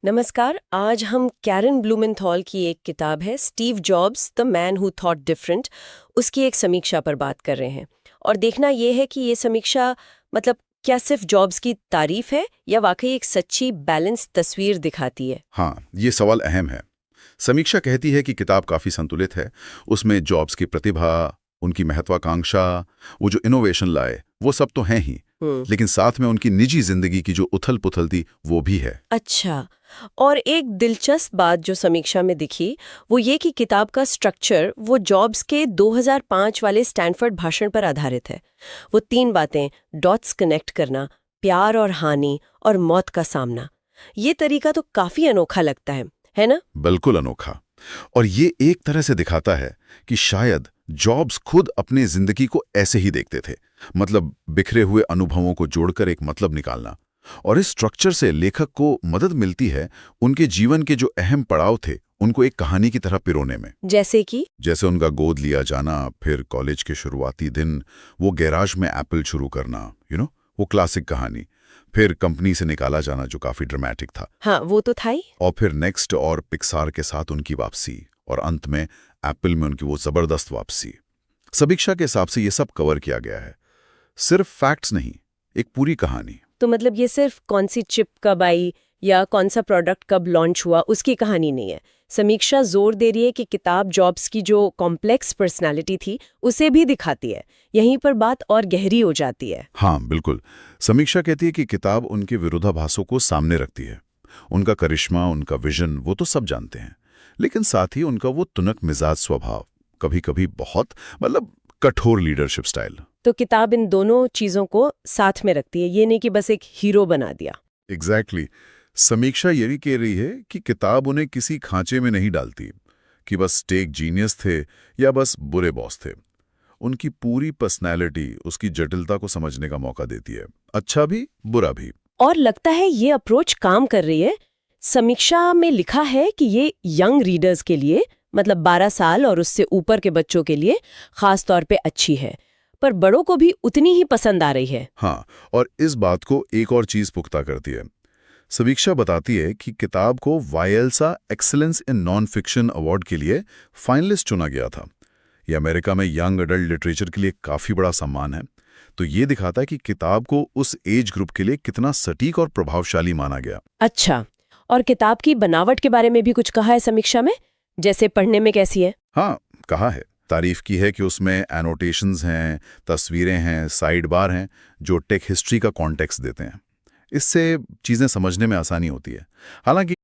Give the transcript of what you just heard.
नमस्कार। आज हम कैरन ब्लूमेंथॉल की एक किताब है Steve jobs the man who thought different, उसकी एक समीक्षा पर बात कर रहे हैं। और देखना ये है कि ये समीक्षा मतलब क्या सिर्फ जॉब्स की तारीफ है या वाकई एक सच्ची बैलेंस तस्वीर दिखाती है। हाँ, ये सवाल अहम है। समीक्षा कहती है कि किताब काफी संतुलित है। उसमें जॉब्स की प्रतिभा, उनकी महत्वाकांक्षा, वो जो इनोवेशन लाए, वो सब तो हैं ही। लेकिन साथ में उनकी निजी जिंदगी की जो उथल-पुथल थी, वो भी है। अच्छा। और एक दिलचस्प बात जो समीक्षा में दिखी वो ये कि किताब का स्ट्रक्चर वो जॉब्स के 2005 वाले स्टैनफोर्ड भाषण पर आधारित है। वो 3 बातें, डॉट्स कनेक्ट करना, प्यार और हानि और मौत का सामना, ये तरीका तो काफी अनोखा लगता है ना? बिल्कुल अनोखा। और ये एक तरह से दिखाता है कि शायद जॉब्स खुद अपनी जिंदगी को ऐसे ही देखते थे। मतलब बिखरे हुए अनुभवों को जोड़कर एक मतलब निकालना। और इस स्ट्रक्चर से लेखक को मदद मिलती है उनके जीवन के जो अहम पड़ाव थे उनको एक कहानी की तरह पिरोने में। जैसे उनका गोद लिया जाना, फिर कॉलेज के शुरुआती दिन, वो गैराज में एप्पल शुरू करना, वो क्लासिक कहानी। फिर कंपनी से निकाला जाना जो काफी ड्रामेटिक था। हाँ, वो तो था ही। और फिर नेक्स्ट और पिक्सार के साथ उनकी वापसी, और अंत में एप्पल में उनकी वो जबरदस्त वापसी। समीक्षा के हिसाब से ये सब कवर किया गया है। सिर्फ फैक्ट्स नहीं, एक पूरी कहानी। तो मतलब ये सिर्फ कौन सी चिप कब आई या कौन सा प्रोडक्ट कब लॉन्च हुआ उसकी कहानी नहीं है। समीक्षा जोर दे रही है कि किताब जॉब्स की जो कॉम्प्लेक्स पर्सनालिटी थी उसे भी दिखाती है। यहीं पर बात और गहरी हो जाती है। हाँ, बिल्कुल। समीक्षा कहती है कि किताब उनके विरोधाभासों को सामने रखती है। उनका करिश्मा, उनका विजन, वो तो सब जानते हैं, लेकिन साथ ही उनका वो तुनक मिजाज स्वभाव, कभी-कभी बहुत कठोर लीडरशिप स्टाइल। तो किताब इन दोनों चीजों को साथ में रखती है, ये नहीं कि बस एक हीरो बना दिया। एग्जैक्टली। समीक्षा यही कह रही है कि किताब उन्हें किसी खांचे में नहीं डालती कि बस टेक जीनियस थे या बस बुरे बॉस थे। उनकी पूरी पर्सनैलिटी, उसकी जटिलता को समझने का मौका देती है, अच्छा भी बुरा भी। और लगता है ये अप्रोच काम कर रही है। समीक्षा में लिखा है कि ये यंग रीडर्स के लिए, मतलब 12 साल और उससे ऊपर के बच्चों के लिए खास तौर पे अच्छी है, पर बड़ों को भी उतनी ही पसंद आ रही है। हाँ, और इस बात को एक और चीज पुख्ता करती है। समीक्षा बताती है कि किताब को वायल्सा excellence in non fiction award के लिए फाइनलिस्ट चुना गया था। यह अमेरिका में यंग अडल्ट लिटरेचर के लिए काफी बड़ा सम्मान है। तो ये दिखाता है कि किताब को उस एज ग्रुप के लिए कितना सटीक और प्रभावशाली माना गया। अच्छा। और किताब की बनावट के बारे में भी कुछ कहा है समीक्षा में, जैसे पढ़ने में कैसी है? हाँ, कहा है। तारीफ की है कि उसमें एनोटेशंस हैं, तस्वीरें हैं, साइड बार हैं, जो टेक हिस्ट्री का कॉन्टेक्स्ट देते हैं। इससे चीजें समझने में आसानी होती है। हालांकि